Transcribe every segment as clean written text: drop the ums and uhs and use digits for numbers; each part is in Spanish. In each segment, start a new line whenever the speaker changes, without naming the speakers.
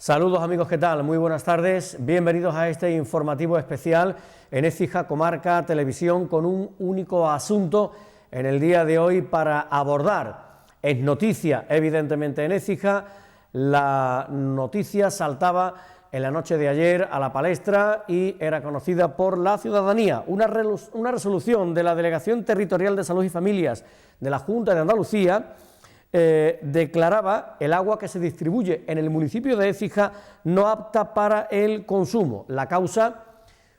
Saludos amigos, ¿qué tal? Muy buenas tardes, bienvenidos a este informativo especial en Écija Comarca Televisión con un único asunto en el día de hoy para abordar. Es noticia evidentemente en Écija, la noticia saltaba en la noche de ayer a la palestra y era conocida por la ciudadanía, una resolución de la Delegación Territorial de Salud y Familias de la Junta de Andalucía declaraba el agua que se distribuye en el municipio de Écija no apta para el consumo. La causa,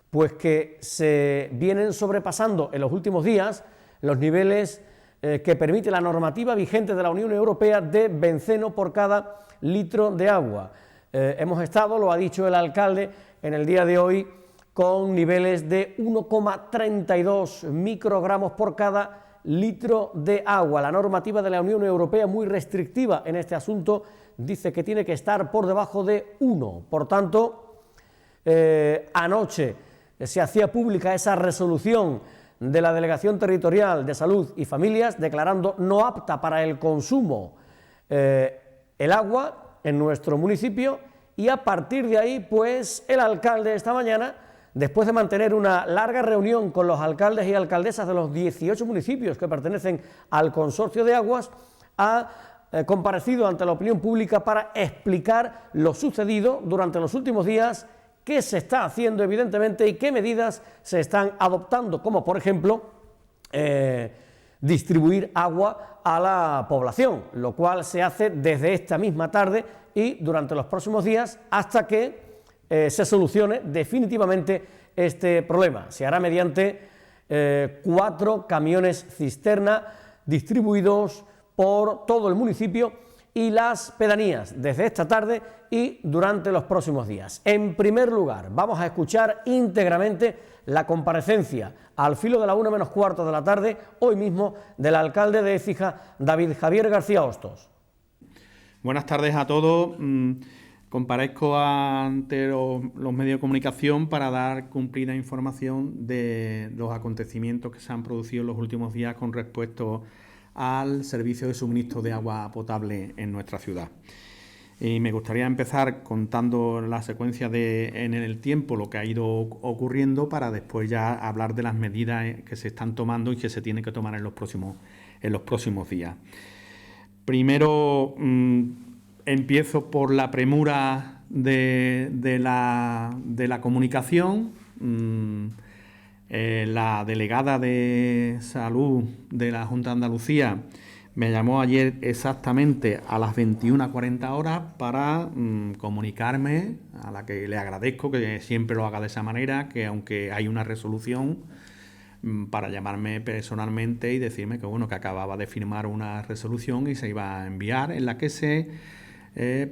pues que se vienen sobrepasando en los últimos días los niveles que permite la normativa vigente de la Unión Europea de benceno por cada litro de agua. Hemos estado, lo ha dicho el alcalde en el día de hoy, con niveles de 1,32 microgramos por cada litro de agua. La normativa de la Unión Europea, muy restrictiva en este asunto, dice que tiene que estar por debajo de 1. Por tanto, anoche se hacía pública esa resolución de la Delegación Territorial de Salud y Familias declarando no apta para el consumo el agua en nuestro municipio, y a partir de ahí, pues el alcalde esta mañana, después de mantener una larga reunión con los alcaldes y alcaldesas de los 18 municipios que pertenecen al consorcio de aguas, ha comparecido ante la opinión pública para explicar lo sucedido durante los últimos días, qué se está haciendo evidentemente y qué medidas se están adoptando, como por ejemplo distribuir agua a la población, lo cual se hace desde esta misma tarde y durante los próximos días hasta que se solucione definitivamente este problema. Se hará mediante 4 camiones cisterna distribuidos por todo el municipio y las pedanías desde esta tarde y durante los próximos días. En primer lugar, vamos a escuchar íntegramente la comparecencia al filo de la 1 menos cuarto de la tarde, hoy mismo, del alcalde de Écija, David Javier García Hostos.
Buenas tardes a todos. Comparezco ante los medios de comunicación para dar cumplida información de los acontecimientos que se han producido en los últimos días con respecto al servicio de suministro de agua potable en nuestra ciudad. Y me gustaría empezar contando la secuencia en el tiempo, lo que ha ido ocurriendo, para después ya hablar de las medidas que se están tomando y que se tienen que tomar en los próximos días. Primero, empiezo por la premura de la comunicación. La delegada de Salud de la Junta de Andalucía me llamó ayer exactamente a las 21:40 horas para comunicarme, a la que le agradezco que siempre lo haga de esa manera, que aunque hay una resolución, para llamarme personalmente y decirme que bueno, que acababa de firmar una resolución y se iba a enviar, en la que se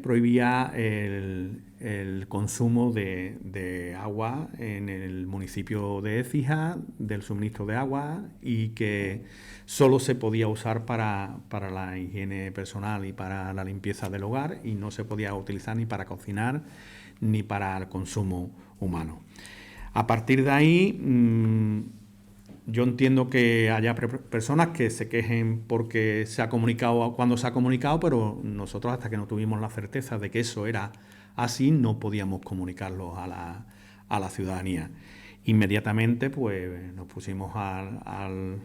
prohibía el consumo de agua en el municipio de Écija, del suministro de agua, y que solo se podía usar para la higiene personal y para la limpieza del hogar, y no se podía utilizar ni para cocinar ni para el consumo humano. A partir de ahí, yo entiendo que haya personas que se quejen porque se ha comunicado cuando se ha comunicado, pero nosotros, hasta que no tuvimos la certeza de que eso era así, no podíamos comunicarlo a la ciudadanía. Inmediatamente pues nos pusimos al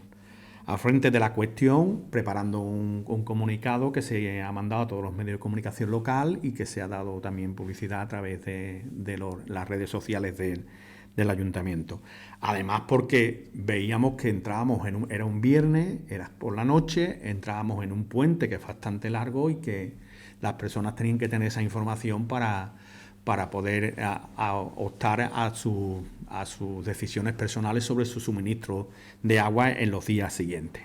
frente de la cuestión, preparando un comunicado que se ha mandado a todos los medios de comunicación local y que se ha dado también publicidad a través de las redes sociales del ayuntamiento. Además, porque veíamos que entrábamos era un viernes, era por la noche, entrábamos en un puente que es bastante largo y que las personas tenían que tener esa información para poder optar a sus decisiones personales sobre su suministro de agua en los días siguientes.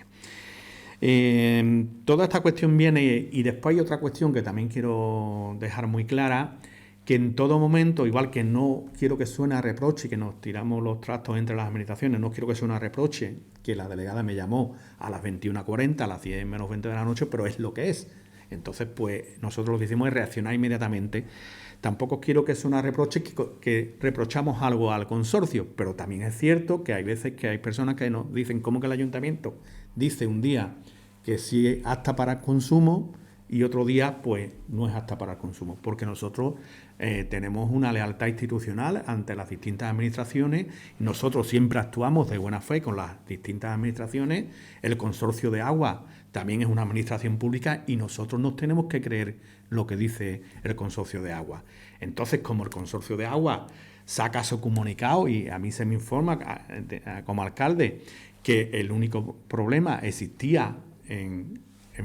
Toda esta cuestión viene, y después hay otra cuestión que también quiero dejar muy clara, que en todo momento, igual que no quiero que suene a reproche, que nos tiramos los trastos entre las administraciones, no quiero que suene a reproche, que la delegada me llamó a las 21:40, a las 10 menos 20 de la noche, pero es lo que es. Entonces, pues nosotros lo que hicimos es reaccionar inmediatamente. Tampoco quiero que suene a reproche que reprochamos algo al consorcio, pero también es cierto que hay veces que hay personas que nos dicen cómo que el ayuntamiento dice un día que sí es apta para el consumo y otro día pues no es apta para el consumo, porque nosotros tenemos una lealtad institucional ante las distintas administraciones y nosotros siempre actuamos de buena fe con las distintas administraciones. El consorcio de agua también es una administración pública y nosotros nos tenemos que creer lo que dice el consorcio de agua. Entonces, como el consorcio de agua saca su comunicado y a mí se me informa como alcalde que el único problema existía en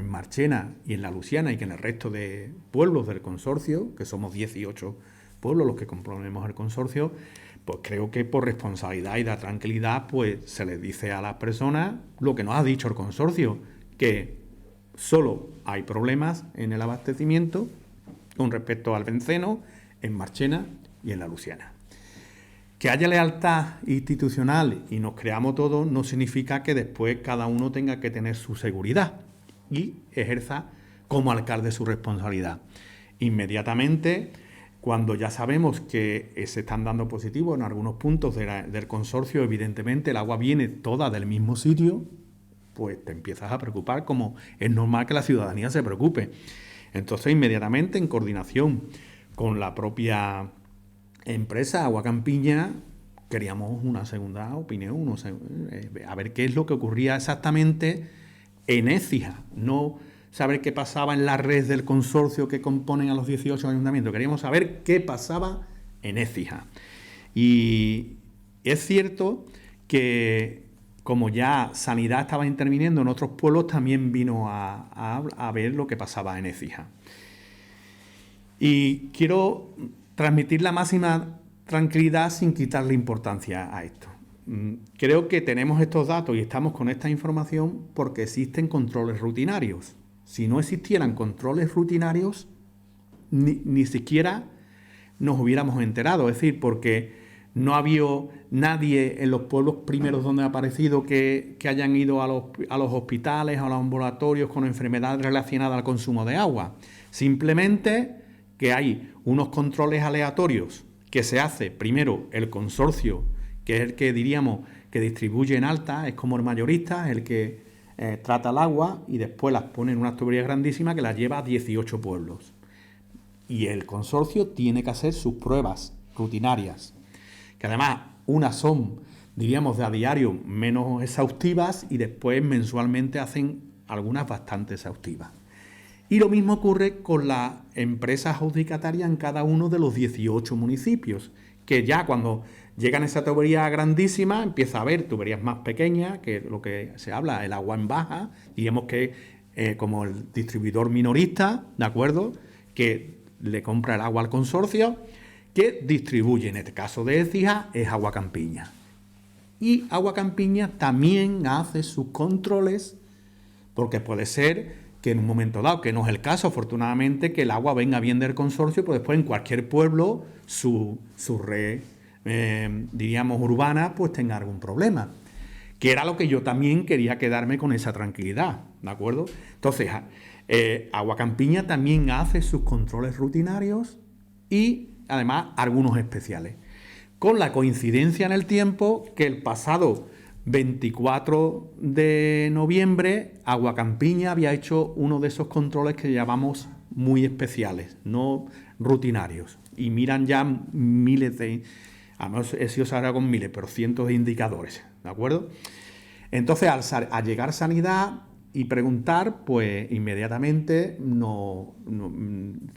Marchena y en La Luciana y que en el resto de pueblos del consorcio, que somos 18 pueblos los que componemos el consorcio, pues creo que por responsabilidad y de tranquilidad pues se les dice a las personas lo que nos ha dicho el consorcio, que solo hay problemas en el abastecimiento con respecto al benceno en Marchena y en La Luciana. Que haya lealtad institucional y nos creamos todos no significa que después cada uno tenga que tener su seguridad y ejerza como alcalde su responsabilidad. Inmediatamente, cuando ya sabemos que se están dando positivos en algunos puntos del consorcio, evidentemente el agua viene toda del mismo sitio, pues te empiezas a preocupar, como es normal que la ciudadanía se preocupe. Entonces, inmediatamente, en coordinación con la propia empresa Agua Campiña, queríamos una segunda opinión, a ver qué es lo que ocurría exactamente en Écija, no saber qué pasaba en la red del consorcio que componen a los 18 ayuntamientos, queríamos saber qué pasaba en Écija. Y es cierto que como ya Sanidad estaba interviniendo en otros pueblos, también vino a ver lo que pasaba en Écija. Y quiero transmitir la máxima tranquilidad sin quitarle importancia a esto. Creo que tenemos estos datos y estamos con esta información porque existen controles rutinarios. Si no existieran controles rutinarios, ni siquiera nos hubiéramos enterado. Es decir, porque no ha habido nadie en los pueblos primeros donde ha aparecido que hayan ido a los hospitales, a los ambulatorios con enfermedades relacionadas al consumo de agua. Simplemente que hay unos controles aleatorios que se hace primero el consorcio, que es el que diríamos que distribuye en alta, es como el mayorista, el que trata el agua y después las pone en una tubería grandísima que las lleva a 18 pueblos. Y el consorcio tiene que hacer sus pruebas rutinarias, que además unas son, diríamos, de a diario menos exhaustivas y después mensualmente hacen algunas bastante exhaustivas. Y lo mismo ocurre con las empresas adjudicatarias en cada uno de los 18 municipios, que ya cuando llegan a esa tubería grandísima empieza a haber tuberías más pequeñas, que lo que se habla, el agua en baja, digamos que como el distribuidor minorista, ¿de acuerdo?, que le compra el agua al consorcio, que distribuye, en este caso de Écija, es Agua Campiña. Y Agua Campiña también hace sus controles, porque puede ser que en un momento dado, que no es el caso, afortunadamente, que el agua venga bien del consorcio, pues después en cualquier pueblo su red, diríamos, urbana, pues tenga algún problema. Que era lo que yo también quería quedarme con esa tranquilidad, ¿de acuerdo? Entonces, Agua Campiña también hace sus controles rutinarios y, además, algunos especiales. Con la coincidencia en el tiempo que el pasado 24 de noviembre, Agua Campiña había hecho uno de esos controles que llamamos muy especiales, no rutinarios. Y miran ya miles de, además he sido sagrado con miles, pero cientos de indicadores, ¿de acuerdo? Entonces, al llegar Sanidad y preguntar, pues inmediatamente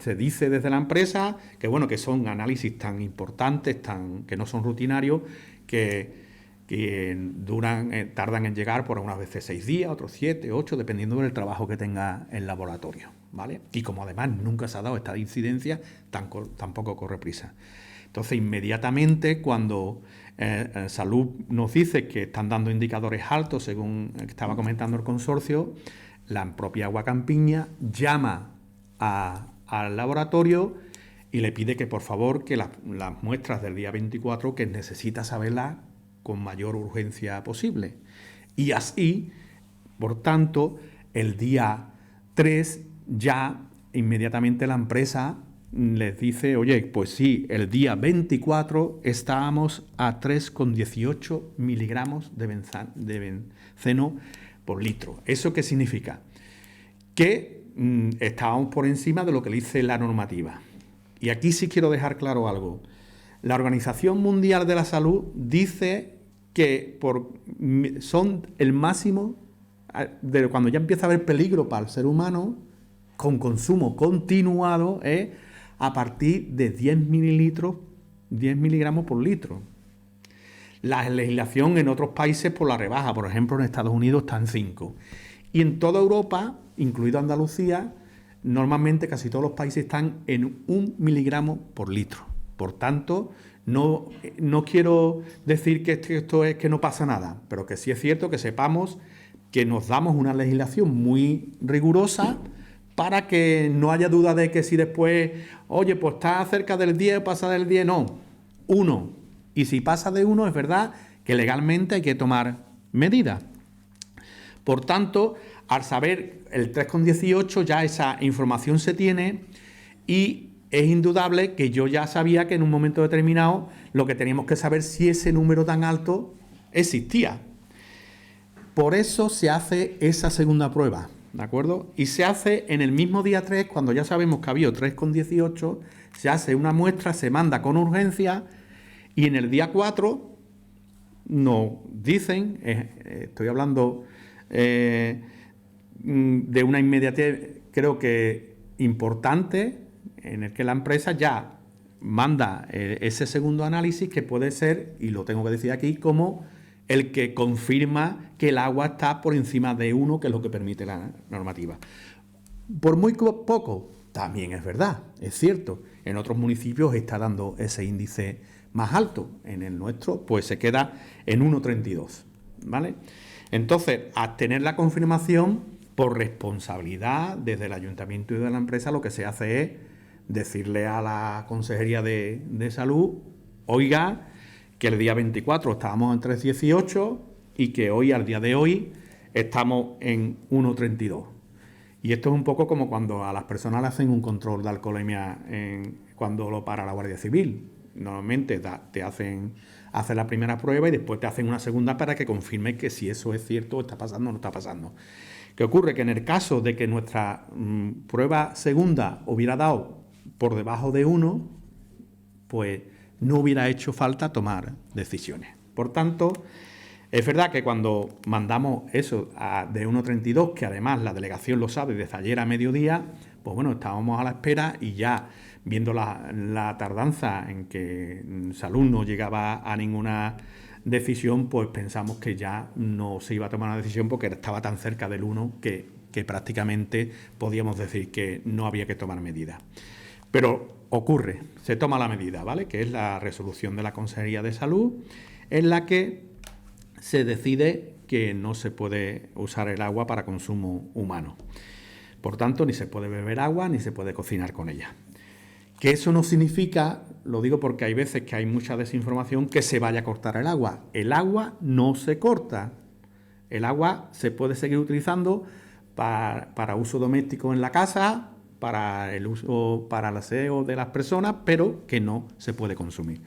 se dice desde la empresa que bueno, que son análisis tan importantes, que no son rutinarios, que tardan en llegar por unas veces 6 días, otros 7, 8, dependiendo del trabajo que tenga el laboratorio, ¿vale? Y como además nunca se ha dado esta incidencia, tampoco corre prisa. Entonces, inmediatamente cuando Salud nos dice que están dando indicadores altos, según estaba comentando el consorcio, la propia Agua Campiña llama al laboratorio y le pide que por favor que las muestras del día 24, que necesita saberlas con mayor urgencia posible. Y así, por tanto, el día 3 ya inmediatamente la empresa les dice, oye, pues sí, el día 24 estábamos a 3,18 miligramos de benceno por litro. ¿Eso qué significa? Que estábamos por encima de lo que dice la normativa. Y aquí sí quiero dejar claro algo. La Organización Mundial de la Salud dice que son el máximo de cuando ya empieza a haber peligro para el ser humano con consumo continuado a partir de 10 miligramos por litro. La legislación en otros países por la rebaja, por ejemplo en Estados Unidos está en 5. Y en toda Europa, incluido Andalucía, normalmente casi todos los países están en 1 miligramo por litro. Por tanto, no quiero decir que esto es que no pasa nada, pero que sí es cierto que sepamos que nos damos una legislación muy rigurosa para que no haya duda de que si después, oye, pues está cerca del 10, pasa del 10, no, 1. Y si pasa de 1, es verdad que legalmente hay que tomar medidas. Por tanto, al saber el 3,18 ya esa información se tiene y es indudable que yo ya sabía que en un momento determinado lo que teníamos que saber si ese número tan alto existía. Por eso se hace esa segunda prueba, ¿de acuerdo? Y se hace en el mismo día 3, cuando ya sabemos que había 3,18, se hace una muestra, se manda con urgencia y en el día 4 nos dicen, estoy hablando de una inmediatez creo que importante, en el que la empresa ya manda ese segundo análisis que puede ser, y lo tengo que decir aquí, como el que confirma que el agua está por encima de 1, que es lo que permite la normativa. Por muy poco, también es verdad, es cierto, en otros municipios está dando ese índice más alto, en el nuestro pues se queda en 1,32, ¿vale? Entonces, al tener la confirmación, por responsabilidad desde el ayuntamiento y de la empresa, lo que se hace es decirle a la Consejería de Salud, oiga, que el día 24 estábamos en 3,18 y que hoy, al día de hoy, estamos en 1,32. Y esto es un poco como cuando a las personas le hacen un control de alcoholemia cuando lo para la Guardia Civil. Normalmente te hacen la primera prueba y después te hacen una segunda para que confirme que si eso es cierto, está pasando o no está pasando. ¿Qué ocurre? Que en el caso de que nuestra prueba segunda hubiera dado por debajo de 1, pues no hubiera hecho falta tomar decisiones. Por tanto, es verdad que cuando mandamos eso de 1,32, que además la delegación lo sabe desde ayer a mediodía, pues bueno, estábamos a la espera y ya viendo la tardanza en que Salud no llegaba a ninguna decisión, pues pensamos que ya no se iba a tomar una decisión porque estaba tan cerca del 1 que prácticamente podíamos decir que no había que tomar medidas. Pero ocurre, se toma la medida, ¿vale? Que es la resolución de la Consejería de Salud, en la que se decide que no se puede usar el agua para consumo humano. Por tanto, ni se puede beber agua ni se puede cocinar con ella. Que eso no significa, lo digo porque hay veces que hay mucha desinformación, que se vaya a cortar el agua. El agua no se corta. El agua se puede seguir utilizando para uso doméstico en la casa, para el uso, para el aseo de las personas, pero que no se puede consumir.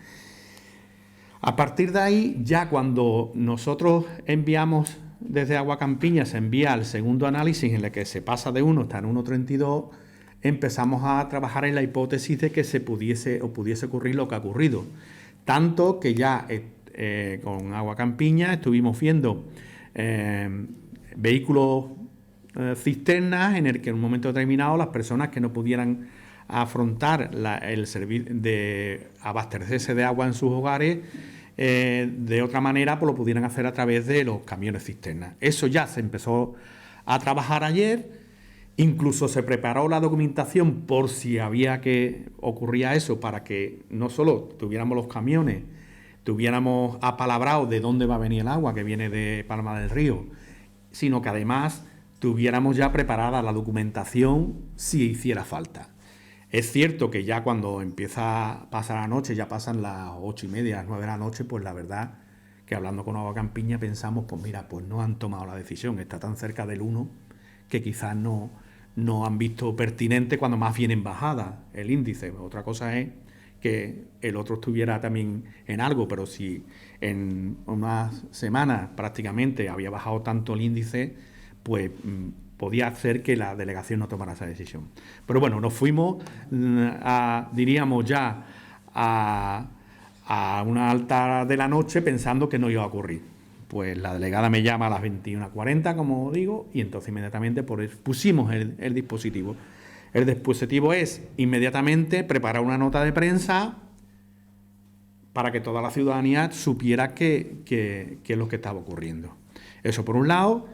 A partir de ahí, ya cuando nosotros enviamos desde Agua Campiña, se envía el segundo análisis en el que se pasa de 1 hasta en 1,32, empezamos a trabajar en la hipótesis de que pudiese ocurrir lo que ha ocurrido. Tanto que ya con Agua Campiña estuvimos viendo vehículos cisternas en el que en un momento determinado las personas que no pudieran afrontar el servicio de abastecerse de agua en sus hogares de otra manera, pues lo pudieran hacer a través de los camiones cisternas. Eso ya se empezó a trabajar ayer, incluso se preparó la documentación por si ocurría eso, para que no solo tuviéramos los camiones, tuviéramos apalabrado de dónde va a venir el agua que viene de Palma del Río, sino que además tuviéramos ya preparada la documentación si hiciera falta. Es cierto que ya cuando empieza a pasar la noche, ya pasan las 8:30, las 9 de la noche, pues la verdad que hablando con Agua Campiña pensamos, pues mira, pues no han tomado la decisión, está tan cerca del 1 que quizás no han visto pertinente cuando más bien en bajada el índice. Otra cosa es que el otro estuviera también en algo, pero si en unas semanas prácticamente había bajado tanto el índice, pues podía hacer que la delegación no tomara esa decisión. Pero bueno, nos fuimos, diríamos ya, a una alta de la noche pensando que no iba a ocurrir. Pues la delegada me llama a las 21:40, como digo, y entonces inmediatamente pusimos el dispositivo. El dispositivo es inmediatamente preparar una nota de prensa para que toda la ciudadanía supiera qué es lo que estaba ocurriendo. Eso por un lado.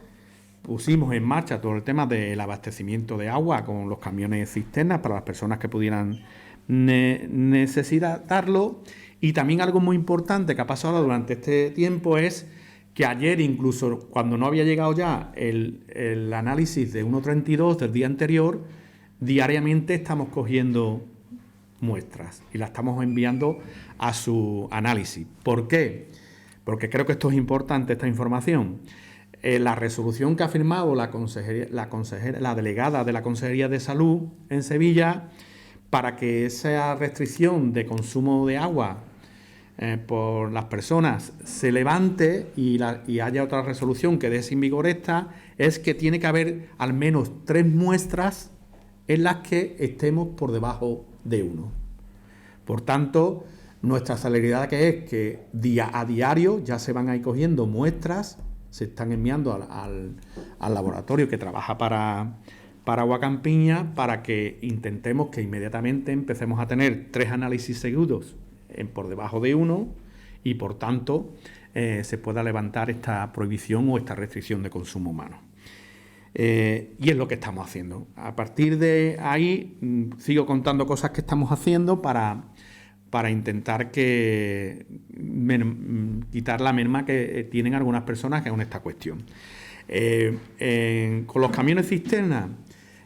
Pusimos en marcha todo el tema del abastecimiento de agua con los camiones cisternas para las personas que pudieran necesitarlo. Y también algo muy importante que ha pasado durante este tiempo es que ayer, incluso cuando no había llegado ya el análisis de 1,32 del día anterior, diariamente estamos cogiendo muestras y la estamos enviando a su análisis. ¿Por qué? Porque creo que esto es importante, esta información. La resolución que ha firmado la delegada de la Consejería de Salud en Sevilla para que esa restricción de consumo de agua por las personas se levante y haya otra resolución que dé sin vigor esta, es que tiene que haber al menos 3 muestras en las que estemos por debajo de 1. Por tanto, nuestra celeridad que es que día a diario ya se van a ir cogiendo muestras, se están enviando al laboratorio que trabaja para Agua Campiña para que intentemos que inmediatamente empecemos a tener 3 análisis seguidos por debajo de 1 y por tanto se pueda levantar esta prohibición o esta restricción de consumo humano. Y es lo que estamos haciendo. A partir de ahí sigo contando cosas que estamos haciendo para intentar quitar la merma que tienen algunas personas con esta cuestión. Con los camiones cisterna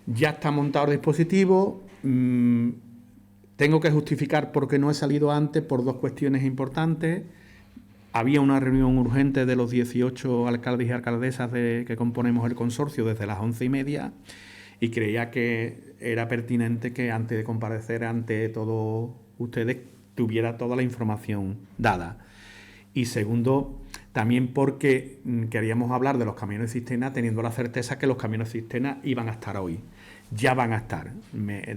ya está montado el dispositivo. Tengo que justificar por qué no he salido antes por 2 cuestiones importantes. Había una reunión urgente de los 18 alcaldes y alcaldesas que componemos el consorcio desde las 11:30 y creía que era pertinente que antes de comparecer ante todos ustedes tuviera toda la información dada. Y segundo, también porque queríamos hablar de los camiones cisterna teniendo la certeza que los camiones cisterna iban a estar hoy. Ya van a estar.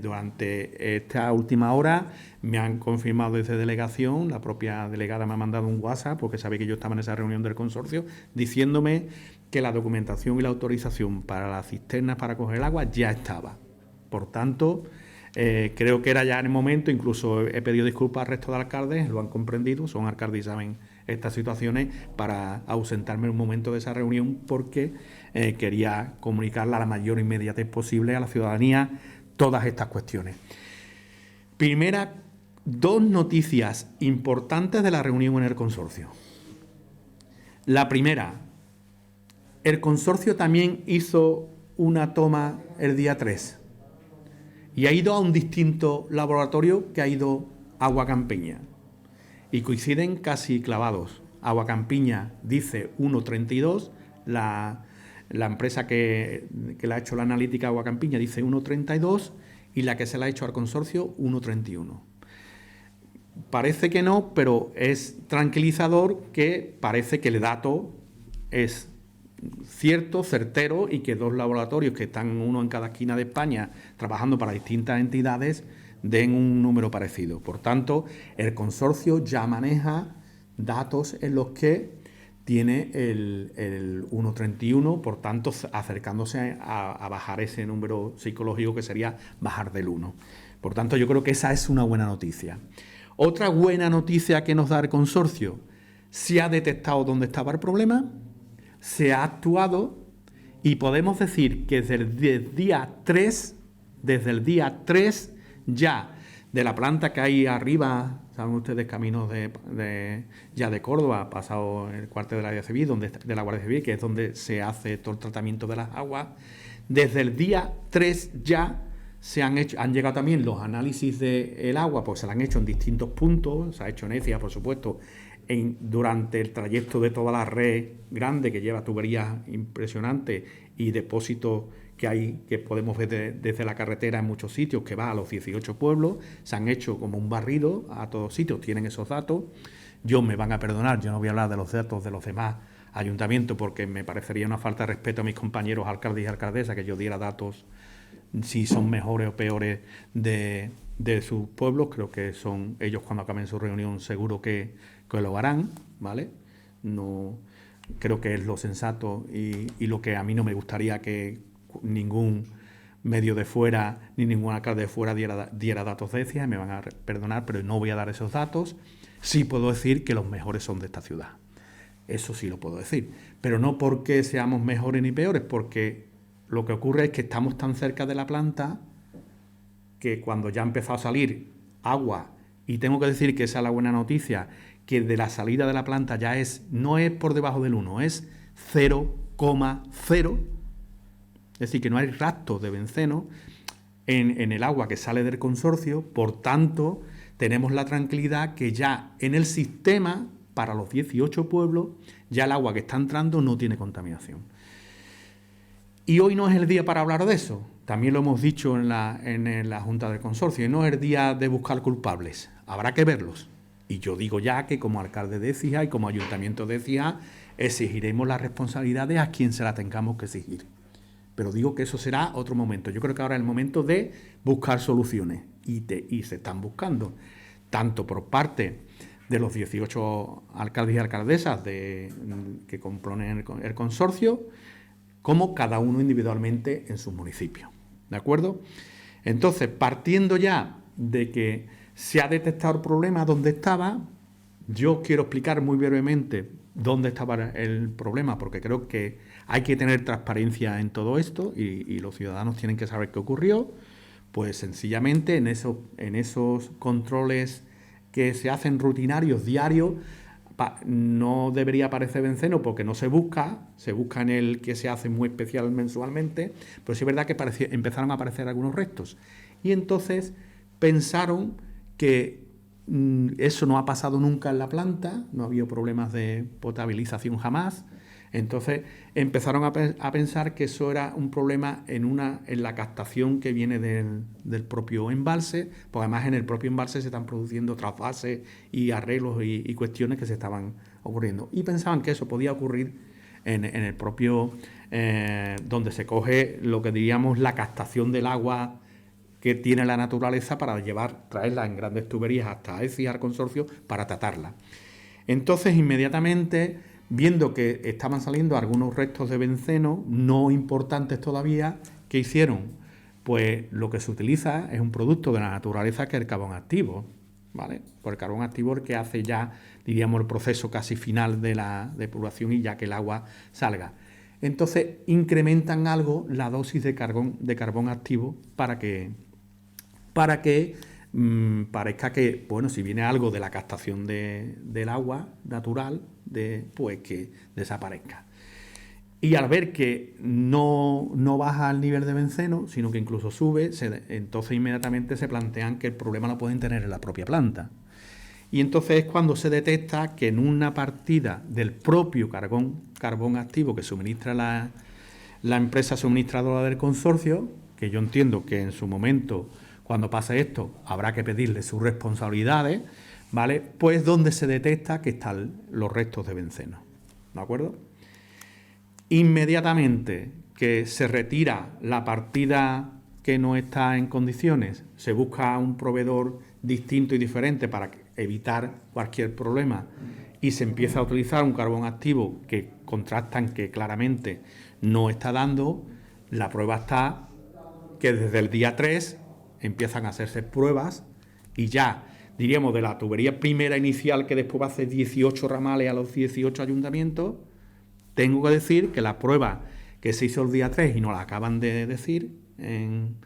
Durante esta última hora me han confirmado desde delegación, la propia delegada me ha mandado un WhatsApp porque sabe que yo estaba en esa reunión del consorcio, diciéndome que la documentación y la autorización para las cisternas para coger el agua ya estaba. Por tanto, creo que era ya en el momento, incluso he pedido disculpas al resto de alcaldes, lo han comprendido, son alcaldes y saben estas situaciones, para ausentarme un momento de esa reunión porque quería comunicarla a la mayor inmediatez posible a la ciudadanía todas estas cuestiones. Primera, 2 noticias importantes de la reunión en el consorcio. La primera, el consorcio también hizo una toma el día 3 y ha ido a un distinto laboratorio que ha ido Agua Campiña. Y coinciden casi clavados. Agua Campiña dice 1,32, la empresa que le ha hecho la analítica Agua Campiña dice 1,32 y la que se la ha hecho al consorcio 1,31. Parece que no, pero es tranquilizador que parece que el dato es cierto, certero y que 2 laboratorios que están uno en cada esquina de España trabajando para distintas entidades den un número parecido. Por tanto, el consorcio ya maneja datos en los que tiene el 1,31, por tanto, acercándose a bajar ese número psicológico que sería bajar del 1. Por tanto, yo creo que esa es una buena noticia. Otra buena noticia que nos da el consorcio: se ha detectado dónde estaba el problema, se ha actuado y podemos decir que desde el día 3 ya de la planta que hay arriba, saben ustedes, caminos ya de Córdoba, pasado el cuartel de la Guardia Civil, de la Guardia Civil, que es donde se hace todo el tratamiento de las aguas, desde el día 3 ya han llegado también los análisis del agua, pues se la han hecho en distintos puntos, se ha hecho en Écija, por supuesto, durante el trayecto de toda la red grande que lleva tuberías impresionantes y depósitos que hay, que podemos ver desde la carretera en muchos sitios, que va a los 18 pueblos, se han hecho como un barrido a todos sitios, tienen esos datos. Me van a perdonar, yo no voy a hablar de los datos de los demás ayuntamientos porque me parecería una falta de respeto a mis compañeros alcaldes y alcaldesas que yo diera datos si son mejores o peores de sus pueblos. Creo que son ellos, cuando acaben su reunión, seguro que lo harán, ¿vale? No creo que es lo sensato y lo que a mí no me gustaría que ningún medio de fuera ni ningún alcalde de fuera diera datos de Écija, me van a perdonar, pero no voy a dar esos datos. Sí puedo decir que los mejores son de esta ciudad, eso sí lo puedo decir, pero no porque seamos mejores ni peores, porque lo que ocurre es que estamos tan cerca de la planta que cuando ya ha empezado a salir agua, y tengo que decir que esa es la buena noticia, que de la salida de la planta ya no es por debajo del 1, es 0,0, es decir, que no hay rastros de benceno en el agua que sale del consorcio. Por tanto, tenemos la tranquilidad que ya en el sistema, para los 18 pueblos, ya el agua que está entrando no tiene contaminación. Y hoy no es el día para hablar de eso, también lo hemos dicho en la Junta del Consorcio, y no es el día de buscar culpables, habrá que verlos. Y yo digo ya que como alcalde de Écija y como ayuntamiento de Écija exigiremos las responsabilidades a quien se las tengamos que exigir. Pero digo que eso será otro momento. Yo creo que ahora es el momento de buscar soluciones y se están buscando, tanto por parte de los 18 alcaldes y alcaldesas que componen el consorcio, como cada uno individualmente en sus municipios. ¿De acuerdo? Entonces, partiendo ya de que se ha detectado el problema donde estaba, yo quiero explicar muy brevemente dónde estaba el problema, porque creo que hay que tener transparencia en todo esto y los ciudadanos tienen que saber qué ocurrió. Pues sencillamente en esos controles que se hacen rutinarios, diarios, no debería aparecer benceno porque no se busca en el que se hace muy especial mensualmente, pero sí es verdad que empezaron a aparecer algunos restos. Y entonces pensaron que eso no ha pasado nunca en la planta, no ha habido problemas de potabilización jamás. Entonces empezaron a pensar que eso era un problema en la captación que viene del propio embalse, porque además en el propio embalse se están produciendo trasvases y arreglos y cuestiones que se estaban ocurriendo. Y pensaban que eso podía ocurrir en el propio, donde se coge lo que diríamos la captación del agua que tiene la naturaleza para traerla en grandes tuberías hasta Écija al consorcio para tratarla. Entonces inmediatamente, viendo que estaban saliendo algunos restos de benceno, no importantes todavía, ¿qué hicieron? Pues lo que se utiliza es un producto de la naturaleza que es el carbón activo, ¿vale? Pues el carbón activo es el que hace ya, diríamos, el proceso casi final de la depuración y ya que el agua salga. Entonces incrementan algo la dosis de carbón activo para que parezca que, bueno, si viene algo de la captación del agua natural, pues que desaparezca. Y al ver que no baja el nivel de benceno, sino que incluso sube, entonces inmediatamente se plantean que el problema lo pueden tener en la propia planta. Y entonces es cuando se detecta que en una partida del propio carbón activo que suministra la empresa suministradora del consorcio, que yo entiendo que en su momento, cuando pase esto, habrá que pedirle sus responsabilidades, ¿vale? Pues donde se detecta que están los restos de benceno, ¿de acuerdo? Inmediatamente que se retira la partida que no está en condiciones, se busca un proveedor distinto y diferente para evitar cualquier problema y se empieza a utilizar un carbón activo que contrastan que claramente no está dando, la prueba está que desde el día 3 empiezan a hacerse pruebas y ya, diríamos, de la tubería primera inicial que después va a hacer 18 ramales a los 18 ayuntamientos, tengo que decir que la prueba que se hizo el día 3 y nos la acaban de decir en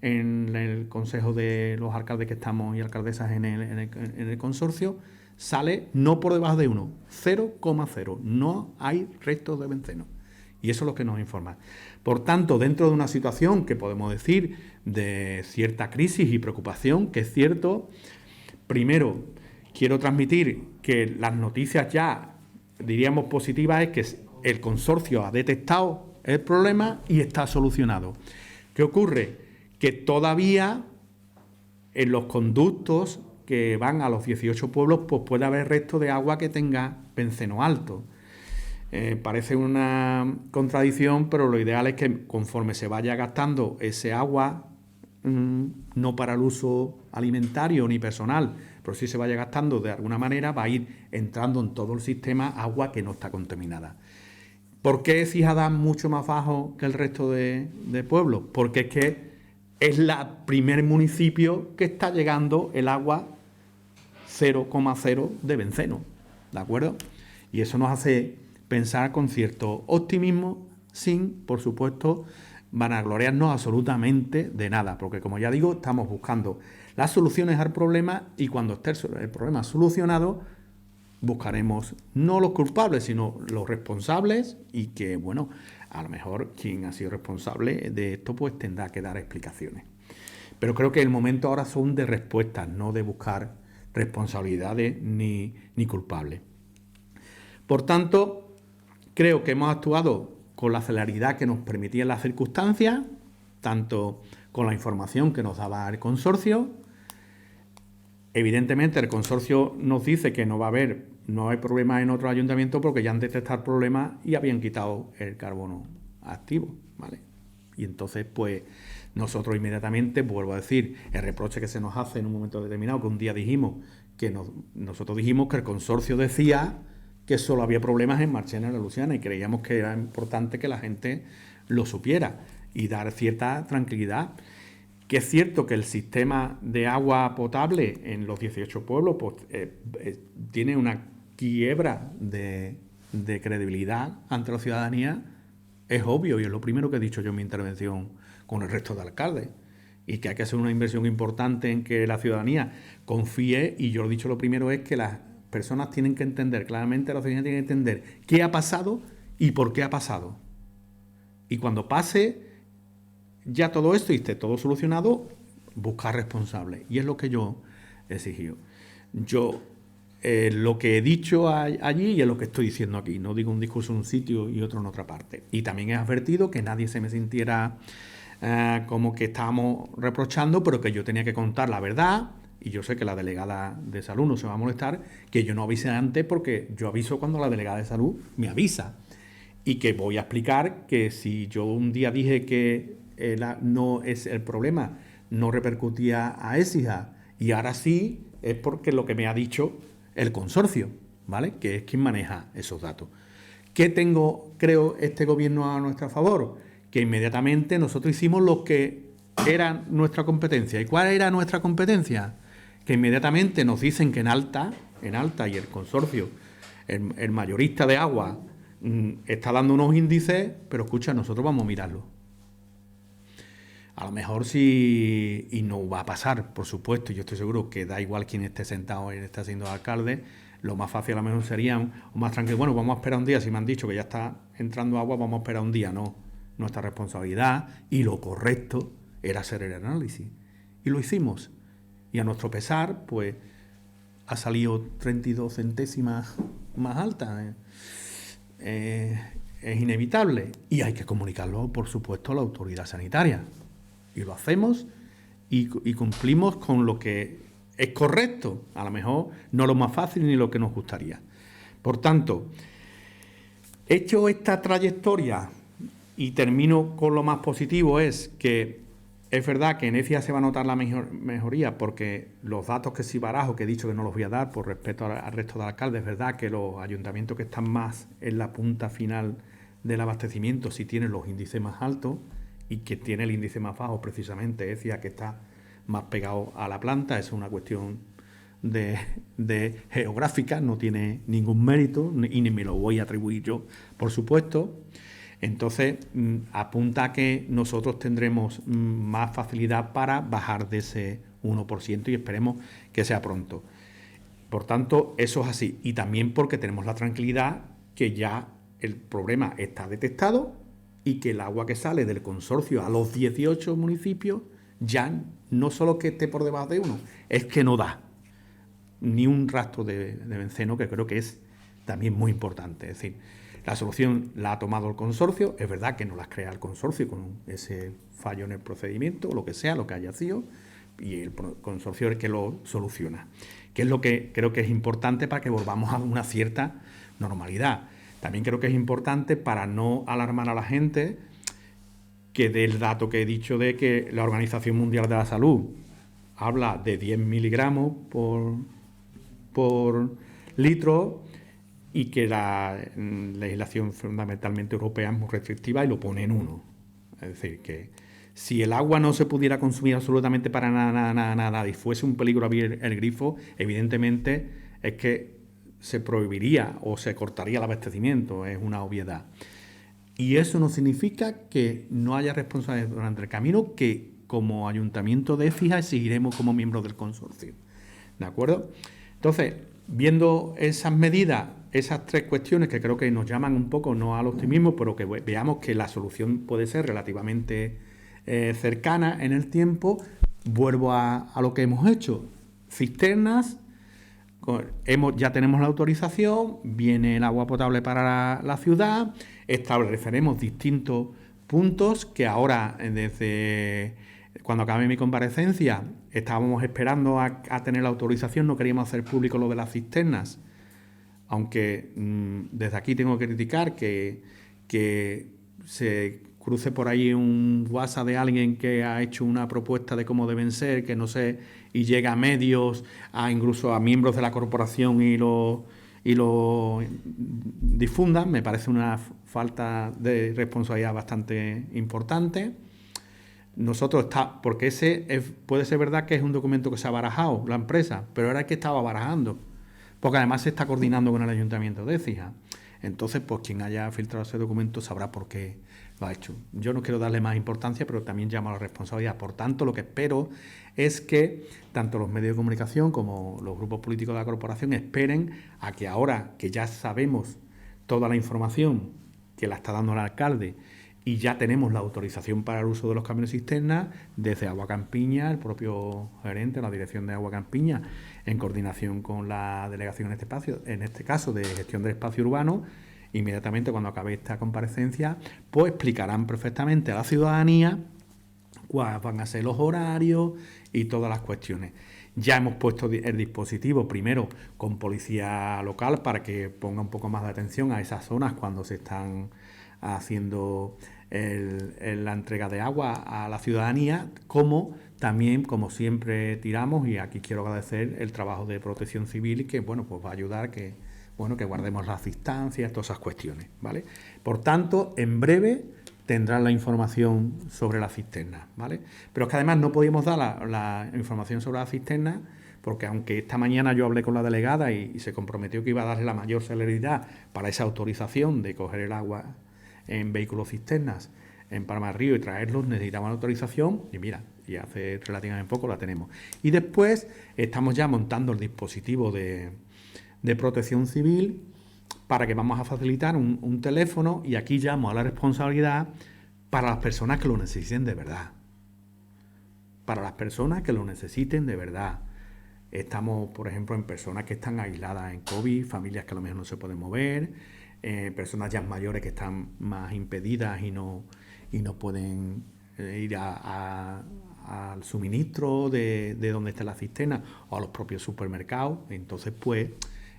el Consejo de los Alcaldes que estamos y alcaldesas en el consorcio, sale no por debajo de 1, 0,0, no hay restos de benceno. Y eso es lo que nos informa. Por tanto, dentro de una situación que podemos decir de cierta crisis y preocupación, que es cierto, primero quiero transmitir que las noticias ya, diríamos positivas, es que el consorcio ha detectado el problema y está solucionado. ¿Qué ocurre? Que todavía en los conductos que van a los 18 pueblos, pues puede haber resto de agua que tenga benceno alto. Parece una contradicción, pero lo ideal es que conforme se vaya gastando ese agua, no para el uso alimentario ni personal, pero si se vaya gastando de alguna manera, va a ir entrando en todo el sistema agua que no está contaminada. ¿Por qué Écija da mucho más bajo que el resto de pueblos? Porque es que es el primer municipio que está llegando el agua 0,0 de benceno, ¿de acuerdo? Y eso nos hace pensar con cierto optimismo, sin, por supuesto, vanagloriarnos absolutamente de nada, porque como ya digo, estamos buscando las soluciones al problema y cuando esté el problema solucionado, buscaremos no los culpables, sino los responsables y que, bueno, a lo mejor quien ha sido responsable de esto pues tendrá que dar explicaciones. Pero creo que el momento ahora son de respuestas, no de buscar responsabilidades ni culpables. Por tanto, creo que hemos actuado con la celeridad que nos permitían las circunstancias, tanto con la información que nos daba el consorcio. Evidentemente, el consorcio nos dice que no hay problemas en otro ayuntamiento porque ya han detectado problemas y habían quitado el carbono activo, ¿vale? Y entonces, pues, nosotros inmediatamente, vuelvo a decir, el reproche que se nos hace en un momento determinado, que un día dijimos nosotros dijimos que el consorcio decía que solo había problemas en Marchena y La Luciana y creíamos que era importante que la gente lo supiera y dar cierta tranquilidad. Que es cierto que el sistema de agua potable en los 18 pueblos pues, tiene una quiebra de credibilidad ante la ciudadanía, es obvio y es lo primero que he dicho yo en mi intervención con el resto de alcaldes. Y que hay que hacer una inversión importante en que la ciudadanía confíe y yo lo he dicho, lo primero es que las personas tienen que entender, claramente la ciudadanía tiene que entender qué ha pasado y por qué ha pasado. Y cuando pase ya todo esto y esté todo solucionado, buscar responsables. Y es lo que yo he exigido. Yo lo que he dicho allí y es lo que estoy diciendo aquí. No digo un discurso en un sitio y otro en otra parte. Y también he advertido que nadie se me sintiera como que estábamos reprochando, pero que yo tenía que contar la verdad. Y yo sé que la delegada de salud no se va a molestar, que yo no avise antes porque yo aviso cuando la delegada de salud me avisa. Y que voy a explicar que si yo un día dije que no es el problema, no repercutía a Écija y ahora sí, es porque lo que me ha dicho el consorcio, ¿vale? Que es quien maneja esos datos. ¿Qué creo, este gobierno a nuestro favor? Que inmediatamente nosotros hicimos lo que era nuestra competencia. ¿Y cuál era nuestra competencia? Que inmediatamente nos dicen que en Alta y el consorcio, el mayorista de agua, está dando unos índices, pero escucha, nosotros vamos a mirarlo. A lo mejor sí, y no va a pasar, por supuesto, yo estoy seguro que da igual quién esté sentado y esté siendo alcalde, lo más fácil a lo mejor sería, o más tranquilo, bueno, vamos a esperar un día, si me han dicho que ya está entrando agua, vamos a esperar un día, no. Nuestra responsabilidad y lo correcto era hacer el análisis. Y lo hicimos. Y a nuestro pesar, pues, ha salido 32 centésimas más alta. Es inevitable. Y hay que comunicarlo, por supuesto, a la autoridad sanitaria. Y lo hacemos y cumplimos con lo que es correcto. A lo mejor no lo más fácil ni lo que nos gustaría. Por tanto, hecho esta trayectoria y termino con lo más positivo, es que es verdad que en Écija se va a notar la mejoría porque los datos que sí barajo, que he dicho que no los voy a dar por respeto al resto de alcaldes, es verdad que los ayuntamientos que están más en la punta final del abastecimiento sí tienen los índices más altos y que tiene el índice más bajo precisamente Écija, que está más pegado a la planta. Es una cuestión de geográfica, no tiene ningún mérito y ni me lo voy a atribuir yo, por supuesto. Entonces, apunta a que nosotros tendremos más facilidad para bajar de ese 1% y esperemos que sea pronto. Por tanto, eso es así. Y también porque tenemos la tranquilidad que ya el problema está detectado y que el agua que sale del consorcio a los 18 municipios ya no solo que esté por debajo de 1, es que no da ni un rastro de benceno, que creo que es también muy importante. Es decir, la solución la ha tomado el consorcio, es verdad que no la crea el consorcio con ese fallo en el procedimiento, o lo que sea, lo que haya sido, y el consorcio es el que lo soluciona, que es lo que creo que es importante para que volvamos a una cierta normalidad. También creo que es importante, para no alarmar a la gente, que del dato que he dicho de que la Organización Mundial de la Salud habla de 10 miligramos por litro, y que la legislación fundamentalmente europea es muy restrictiva y lo pone en 1. Es decir, que si el agua no se pudiera consumir absolutamente para nada y fuese un peligro abrir el grifo, evidentemente es que se prohibiría o se cortaría el abastecimiento, es una obviedad. Y eso no significa que no haya responsabilidad durante el camino, que como Ayuntamiento de Écija exigiremos como miembros del consorcio. ¿De acuerdo? Entonces, viendo esas medidas, esas 3 cuestiones que creo que nos llaman un poco, no al optimismo, pero que veamos que la solución puede ser relativamente cercana en el tiempo, vuelvo a lo que hemos hecho. Cisternas, ya tenemos la autorización, viene el agua potable para la ciudad, estableceremos distintos puntos que ahora, desde cuando acabe mi comparecencia, estábamos esperando a tener la autorización, no queríamos hacer público lo de las cisternas, aunque desde aquí tengo que criticar que se cruce por ahí un WhatsApp de alguien que ha hecho una propuesta de cómo deben ser, que no sé, y llega a medios, incluso a miembros de la corporación y lo difundan. Me parece una falta de responsabilidad bastante importante. Nosotros porque puede ser verdad que es un documento que se ha barajado la empresa, pero era el que estaba barajando, porque además se está coordinando con el Ayuntamiento de Écija. Entonces, pues quien haya filtrado ese documento sabrá por qué lo ha hecho. Yo no quiero darle más importancia, pero también llamo a la responsabilidad. Por tanto, lo que espero es que tanto los medios de comunicación como los grupos políticos de la corporación esperen a que ahora que ya sabemos toda la información que la está dando el alcalde y ya tenemos la autorización para el uso de los camiones cisternas, desde Agua Campiña, el propio gerente, la dirección de Agua Campiña, en coordinación con la delegación en este caso de gestión del espacio urbano, inmediatamente cuando acabe esta comparecencia, pues explicarán perfectamente a la ciudadanía cuáles van a ser los horarios y todas las cuestiones. Ya hemos puesto el dispositivo primero con policía local para que ponga un poco más de atención a esas zonas cuando se están haciendo la entrega de agua a la ciudadanía, como también, como siempre, tiramos, y aquí quiero agradecer el trabajo de Protección Civil, que pues va a ayudar que guardemos las distancias, todas esas cuestiones, ¿vale? Por tanto, en breve tendrán la información sobre la cisterna, ¿vale? Pero es que además no podíamos dar la información sobre la cisterna, porque aunque esta mañana yo hablé con la delegada y se comprometió que iba a darle la mayor celeridad para esa autorización de coger el agua en vehículos cisternas en Palma Río y traerlos, necesitamos la autorización, y mira, y hace relativamente poco la tenemos. Y después estamos ya montando el dispositivo de Protección Civil, para que vamos a facilitar un teléfono, y aquí llamo a la responsabilidad para las personas que lo necesiten de verdad. Para las personas que lo necesiten de verdad. Estamos, por ejemplo, en personas que están aisladas en COVID, familias que a lo mejor no se pueden mover, personas ya mayores que están más impedidas y no pueden ir al suministro de donde está la cisterna, o a los propios supermercados. Entonces, pues,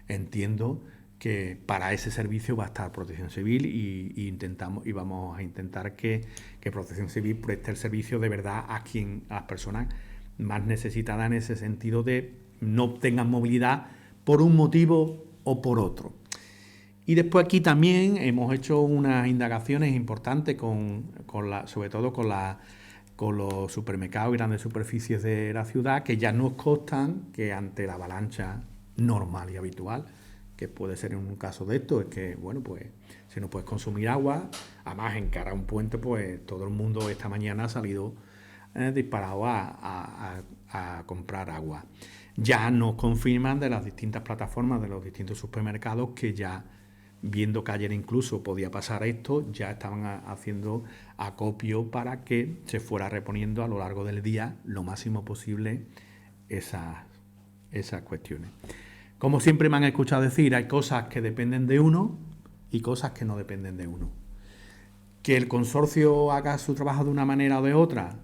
entiendo que para ese servicio va a estar Protección Civil, y vamos a intentar que Protección Civil preste el servicio de verdad a las personas más necesitadas, en ese sentido de no tengan movilidad por un motivo o por otro. Y después aquí también hemos hecho unas indagaciones importantes sobre todo con los supermercados y grandes superficies de la ciudad, que ya nos constan que ante la avalancha normal y habitual, que puede ser en un caso de esto, es que, bueno, pues si no puedes consumir agua, además en cara a un puente, pues todo el mundo esta mañana ha salido disparado a comprar agua. Ya nos confirman de las distintas plataformas de los distintos supermercados que ya viendo que ayer incluso podía pasar esto, ya estaban haciendo acopio para que se fuera reponiendo a lo largo del día lo máximo posible esas cuestiones. Como siempre me han escuchado decir, hay cosas que dependen de uno y cosas que no dependen de uno. Que el consorcio haga su trabajo de una manera o de otra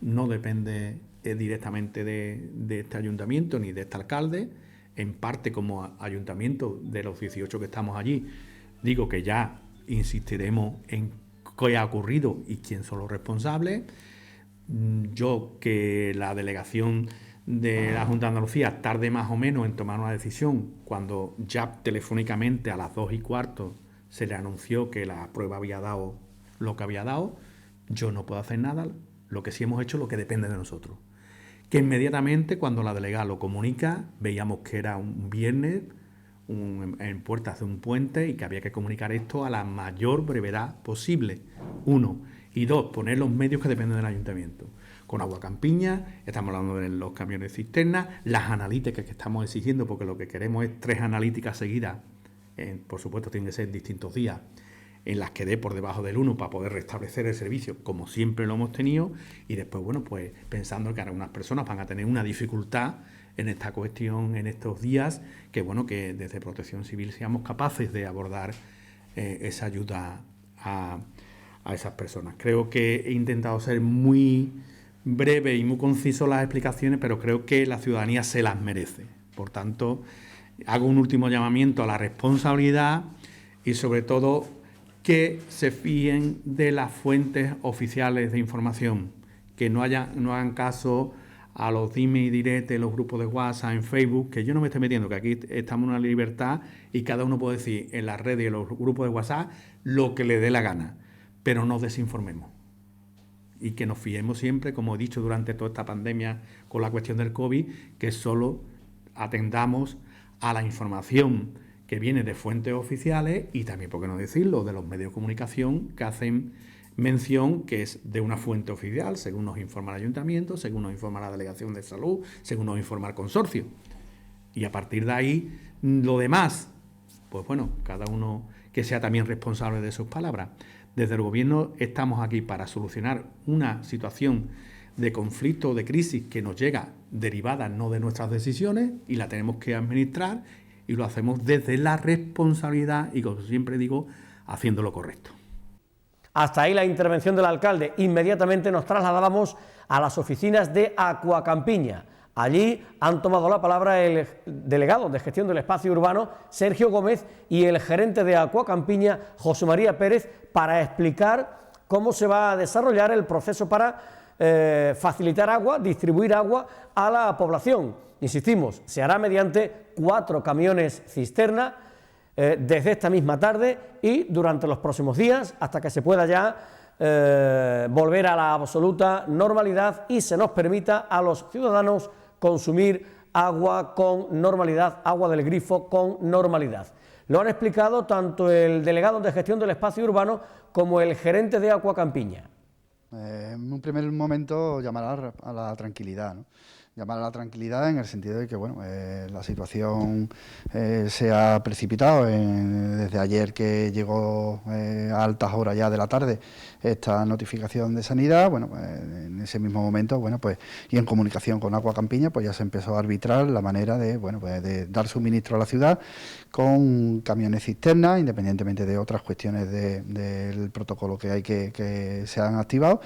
no depende directamente de este ayuntamiento ni de este alcalde. En parte, como ayuntamiento de los 18 que estamos allí, digo que ya insistiremos en qué ha ocurrido y quién son los responsables. Yo, que la delegación de la Junta de Andalucía tarde más o menos en tomar una decisión, cuando ya telefónicamente a las 2:15 se le anunció que la prueba había dado lo que había dado, yo no puedo hacer nada. Lo que sí hemos hecho es lo que depende de nosotros. Que inmediatamente, cuando la delegada lo comunica, veíamos que era un viernes, en puertas de un puente, y que había que comunicar esto a la mayor brevedad posible. 1. Y 2, poner los medios que dependen del ayuntamiento. Con Agua Campiña, estamos hablando de los camiones cisternas, las analíticas que estamos exigiendo, porque lo que queremos es 3 analíticas seguidas, por supuesto tienen que ser en distintos días, en las que dé por debajo del 1 para poder restablecer el servicio, como siempre lo hemos tenido, y después, bueno, pues pensando que algunas personas van a tener una dificultad en esta cuestión, en estos días, que bueno, que desde Protección Civil seamos capaces de abordar esa ayuda a esas personas. Creo que he intentado ser muy breve y muy conciso en las explicaciones, pero creo que la ciudadanía se las merece. Por tanto, hago un último llamamiento a la responsabilidad y sobre todo que se fíen de las fuentes oficiales de información, que no hagan caso a los dime y direte, los grupos de WhatsApp, en Facebook, que yo no me estoy metiendo, que aquí estamos en una libertad y cada uno puede decir en las redes y en los grupos de WhatsApp lo que le dé la gana, pero no desinformemos. Y que nos fiemos siempre, como he dicho durante toda esta pandemia con la cuestión del COVID, que solo atendamos a la información que viene de fuentes oficiales y también, por qué no decirlo, de los medios de comunicación que hacen mención que es de una fuente oficial, según nos informa el ayuntamiento, según nos informa la Delegación de Salud, según nos informa el consorcio. Y a partir de ahí, lo demás, pues bueno, cada uno que sea también responsable de sus palabras. Desde el Gobierno estamos aquí para solucionar una situación de conflicto o de crisis que nos llega derivada no de nuestras decisiones y la tenemos que administrar, y lo hacemos desde la responsabilidad y, como siempre digo, haciendo lo correcto.
Hasta ahí la intervención del alcalde. Inmediatamente nos trasladábamos a las oficinas de Aqua Campiña. Allí han tomado la palabra el delegado de gestión del espacio urbano, Sergio Gómez, y el gerente de Aqua Campiña, José María Pérez, para explicar cómo se va a desarrollar el proceso para facilitar agua, distribuir agua a la población. Insistimos, se hará mediante 4 camiones cisterna desde esta misma tarde y durante los próximos días, hasta que se pueda ya volver a la absoluta normalidad y se nos permita a los ciudadanos consumir agua con normalidad, agua del grifo con normalidad. Lo han explicado tanto el delegado de gestión del espacio urbano como el gerente de Aqua Campiña.
En un primer momento llamar a la tranquilidad, ¿no? Llamar a la tranquilidad en el sentido de que bueno, la situación se ha precipitado desde ayer, que llegó a altas horas ya de la tarde esta notificación de sanidad. Bueno, en ese mismo momento, bueno, pues, y en comunicación con Aqua Campiña, pues ya se empezó a arbitrar la manera de, bueno, pues de dar suministro a la ciudad con camiones cisterna, independientemente de otras cuestiones del protocolo que hay que se han activado.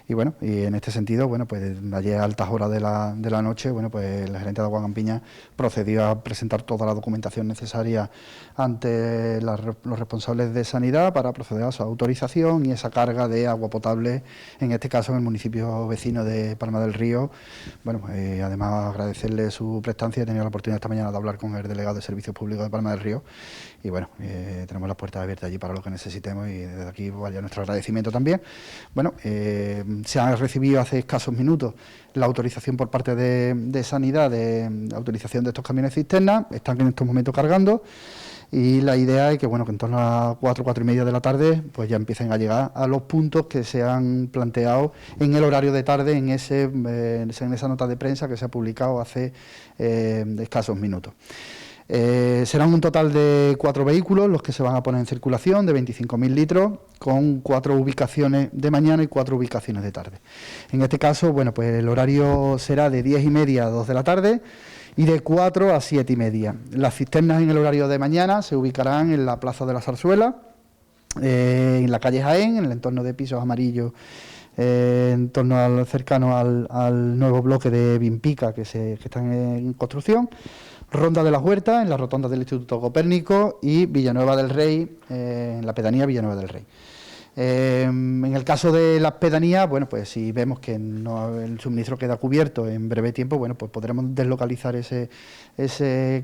Y bueno, y en este sentido, bueno, pues ayer a altas horas de la noche, bueno, pues el gerente de Agua Campiña procedió a presentar toda la documentación necesaria ante los responsables de sanidad para proceder a su autorización y esa carga de agua potable, en este caso en el municipio vecino de Palma del Río. Bueno, además agradecerle su prestancia. He tenido la oportunidad esta mañana de hablar con el delegado de Servicios Públicos de Palma del Río y bueno, tenemos las puertas abiertas allí para lo que necesitemos y desde aquí vaya nuestro agradecimiento también. Bueno, se han recibido hace escasos minutos la autorización por parte de Sanidad de autorización de estos camiones cisterna, están en estos momentos cargando y la idea es que bueno, que en torno a 4:30 de la tarde pues ya empiecen a llegar a los puntos que se han planteado en el horario de tarde en esa nota de prensa que se ha publicado hace escasos minutos. Serán un total de 4 vehículos los que se van a poner en circulación, de 25.000 litros, con 4 ubicaciones de mañana y 4 ubicaciones de tarde. En este caso, bueno, pues el horario será de 10:30 a 2 de la tarde y de 4 a 7:30. Las cisternas en el horario de mañana se ubicarán en la Plaza de la Zarzuela, en la calle Jaén, en el entorno de pisos amarillos, en torno cercano al nuevo bloque de Vimpica que están en construcción. Ronda de las Huertas, en la rotonda del Instituto Copérnico, y Villanueva del Rey, en la pedanía Villanueva del Rey. En el caso de las pedanías, bueno, pues si vemos que el suministro queda cubierto en breve tiempo, bueno, pues podremos deslocalizar ese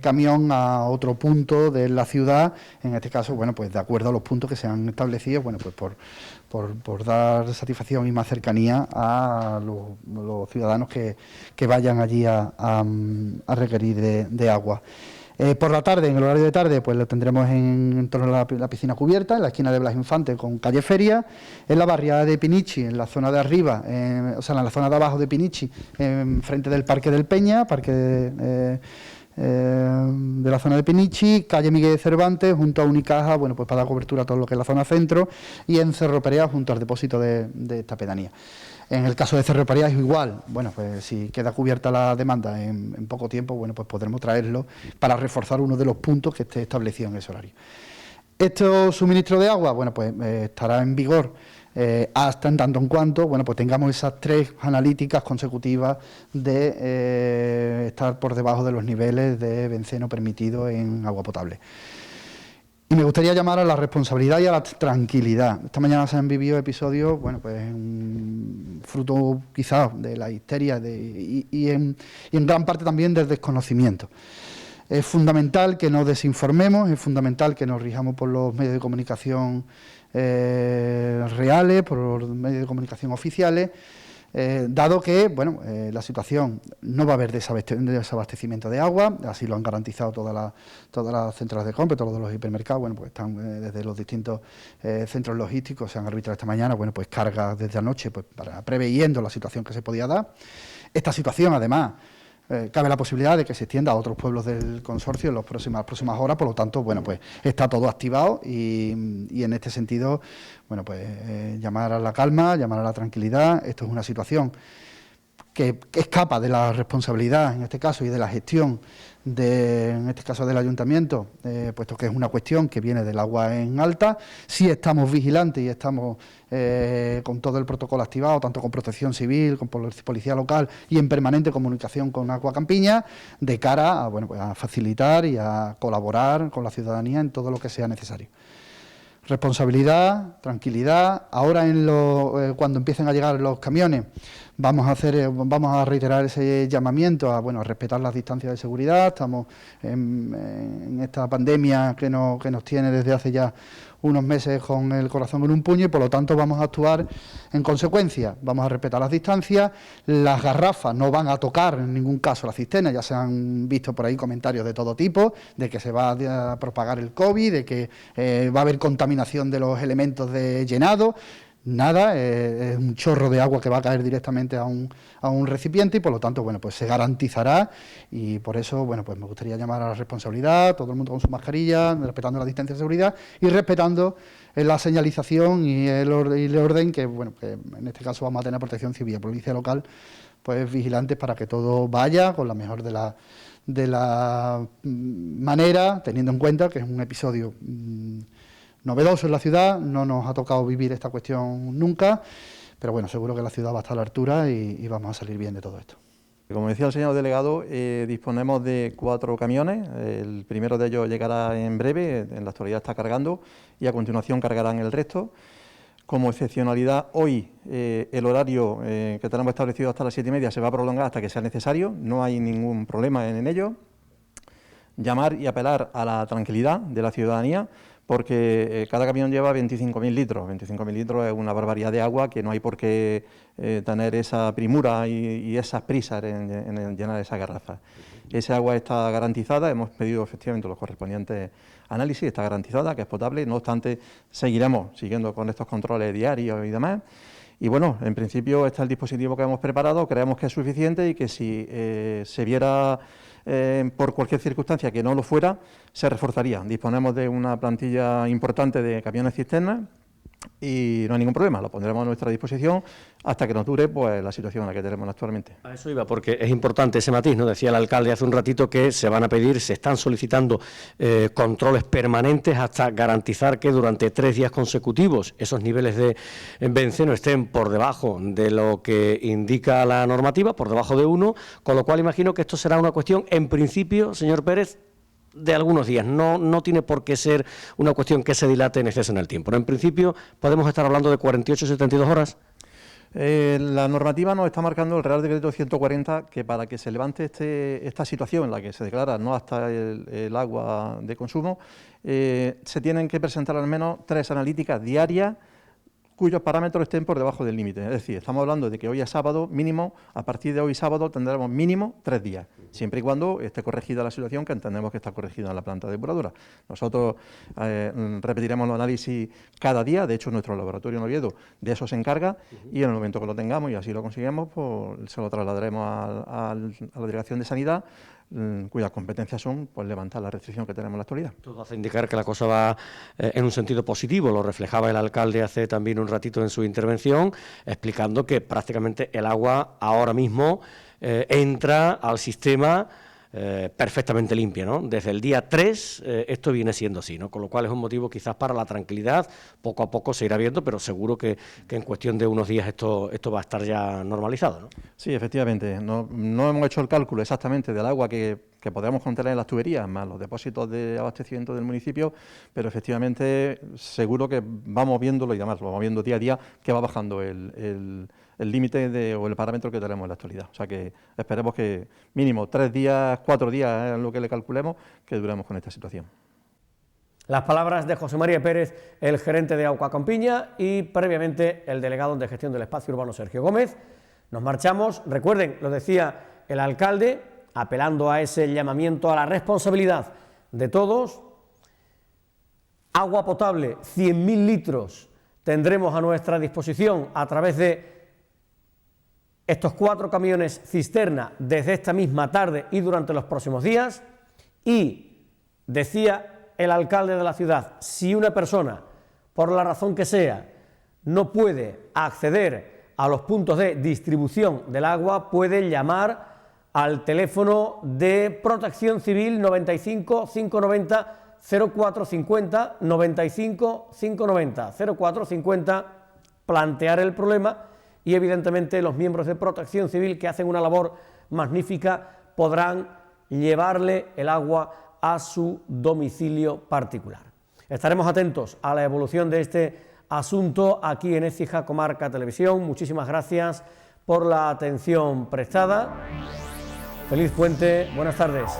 camión a otro punto de la ciudad, en este caso, bueno, pues de acuerdo a los puntos que se han establecido, bueno, pues por dar satisfacción y más cercanía a los ciudadanos que vayan allí a requerir de agua. Por la tarde, en el horario de tarde, pues lo tendremos en torno a la piscina cubierta, en la esquina de Blas Infante con calle Feria, en la barriada de Pinichi, en la zona de arriba, o sea, en la zona de abajo de Pinichi, frente del Parque del Peña, parque de la zona de Pinichi, calle Miguel de Cervantes, junto a Unicaja, bueno, pues para dar cobertura a todo lo que es la zona centro, y en Cerro Perea, junto al depósito de esta pedanía. En el caso de Cerro Perea es igual, bueno, pues si queda cubierta la demanda en poco tiempo, bueno, pues podremos traerlo para reforzar uno de los puntos que esté establecido en ese horario. Este suministro de agua, bueno, pues estará en vigor hasta en tanto en cuanto, bueno, pues tengamos esas 3 analíticas consecutivas de estar por debajo de los niveles de benceno permitido en agua potable. Y me gustaría llamar a la responsabilidad y a la tranquilidad. Esta mañana se han vivido episodios, bueno, pues fruto quizás de la histeria y en gran parte también del desconocimiento. Es fundamental que nos desinformemos, es fundamental que nos rijamos por los medios de comunicación reales, por los medios de comunicación oficiales, dado que, bueno, la situación no va a haber desabastecimiento de agua, así lo han garantizado todas las centrales de compra, todos los hipermercados, bueno, pues están desde los distintos centros logísticos, se han arbitrado esta mañana, bueno, pues cargas desde anoche, pues preveyendo la situación que se podía dar. Esta situación, además, cabe la posibilidad de que se extienda a otros pueblos del consorcio en las próximas horas, por lo tanto, bueno, pues está todo activado y en este sentido, bueno, pues llamar a la calma, llamar a la tranquilidad. Esto es una situación que escapa de la responsabilidad, en este caso, y de la gestión, en este caso del ayuntamiento, puesto que es una cuestión que viene del agua en alta. Sí estamos vigilantes y estamos con todo el protocolo activado, tanto con Protección Civil, con Policía Local y en permanente comunicación con Agua Campiña, de cara a, bueno, pues a facilitar y a colaborar con la ciudadanía en todo lo que sea necesario. Responsabilidad, tranquilidad. Ahora cuando empiecen a llegar los camiones vamos a reiterar ese llamamiento a respetar las distancias de seguridad. Estamos en esta pandemia que nos tiene desde hace ya unos meses con el corazón en un puño y por lo tanto vamos a actuar en consecuencia. Vamos a respetar las distancias, las garrafas no van a tocar en ningún caso la cisterna, ya se han visto por ahí comentarios de todo tipo, de que se va a propagar el COVID, de que va a haber contaminación de los elementos de llenado. Nada, es un chorro de agua que va a caer directamente a un recipiente y por lo tanto, bueno, pues se garantizará y por eso, bueno, pues me gustaría llamar a la responsabilidad, todo el mundo con su mascarilla, respetando la distancia de seguridad y respetando la señalización y el orden que, bueno, que en este caso vamos a tener Protección Civil, Policía Local, pues vigilantes para que todo vaya con la mejor de la manera, teniendo en cuenta que es un episodio novedoso en la ciudad, no nos ha tocado vivir esta cuestión nunca, pero bueno, seguro que la ciudad va a estar a la altura y vamos a salir bien de todo esto.
Como decía el señor delegado, disponemos de 4 camiones, el primero de ellos llegará en breve, en la actualidad está cargando y a continuación cargarán el resto. Como excepcionalidad, hoy el horario que tenemos establecido hasta las 7:30 se va a prolongar hasta que sea necesario, no hay ningún problema en ello. Llamar y apelar a la tranquilidad de la ciudadanía, porque cada camión lleva 25.000 litros. 25.000 litros es una barbaridad de agua que no hay por qué tener esa premura y esas prisas en llenar esa garrafa. Esa agua está garantizada, hemos pedido efectivamente los correspondientes análisis, está garantizada, que es potable, no obstante seguiremos siguiendo con estos controles diarios y demás. Y bueno, en principio este es el dispositivo que hemos preparado, creemos que es suficiente y que si se viera por cualquier circunstancia que no lo fuera, se reforzaría. Disponemos de una plantilla importante de camiones cisternas y no hay ningún problema, lo pondremos a nuestra disposición hasta que nos dure pues la situación en la que tenemos actualmente.
A eso iba, porque es importante ese matiz, ¿no? Decía el alcalde hace un ratito que se van a pedir, se están solicitando controles permanentes hasta garantizar que durante 3 días consecutivos esos niveles de benceno estén por debajo de lo que indica la normativa, por debajo de 1, con lo cual imagino que esto será una cuestión, en principio, señor Pérez, de algunos días, no tiene por qué ser una cuestión que se dilate en exceso en el tiempo. En principio, podemos estar hablando de 48 o 72 horas.
La normativa nos está marcando el Real Decreto 140 que para que se levante esta situación en la que se declara no apta el agua de consumo, se tienen que presentar al menos 3 analíticas diarias cuyos parámetros estén por debajo del límite. Es decir, estamos hablando de que hoy es sábado, mínimo, a partir de hoy sábado tendremos mínimo 3 días, siempre y cuando esté corregida la situación que entendemos que está corregida en la planta depuradora. Nosotros repetiremos los análisis cada día, de hecho nuestro laboratorio en Oviedo de eso se encarga y en el momento que lo tengamos y así lo conseguimos, pues se lo trasladaremos a la Delegación de Sanidad, cuyas competencias son pues levantar la restricción que tenemos en la actualidad.
Todo hace indicar que la cosa va en un sentido positivo, lo reflejaba el alcalde hace también un ratito en su intervención, explicando que prácticamente el agua ahora mismo entra al sistema perfectamente limpia, ¿no? Desde el día 3 esto viene siendo así, ¿no? Con lo cual es un motivo quizás para la tranquilidad, poco a poco se irá viendo, pero seguro que en cuestión de unos días esto va a estar ya normalizado, ¿no?
Sí, efectivamente, no hemos hecho el cálculo exactamente del agua que podemos contener en las tuberías, más los depósitos de abastecimiento del municipio, pero efectivamente seguro que vamos viéndolo y además lo vamos viendo día a día que va bajando el límite o el parámetro que tenemos en la actualidad. O sea que esperemos que mínimo 3 días, 4 días es lo que le calculemos que duremos con esta situación.
Las palabras de José María Pérez, el gerente de Auca Campiña, y previamente el delegado de gestión del espacio urbano Sergio Gómez. Nos marchamos, recuerden, lo decía el alcalde, apelando a ese llamamiento a la responsabilidad de todos. Agua potable, 100.000 litros tendremos a nuestra disposición a través de estos 4 camiones cisterna desde esta misma tarde y durante los próximos días. Y decía el alcalde de la ciudad, si una persona, por la razón que sea, no puede acceder a los puntos de distribución del agua, puede llamar al teléfono de Protección Civil 95 590 0450, 95 590 0450, plantear el problema y evidentemente los miembros de Protección Civil, que hacen una labor magnífica, podrán llevarle el agua a su domicilio particular. Estaremos atentos a la evolución de este asunto aquí en Écija Comarca Televisión. Muchísimas gracias por la atención prestada. Feliz puente, buenas tardes.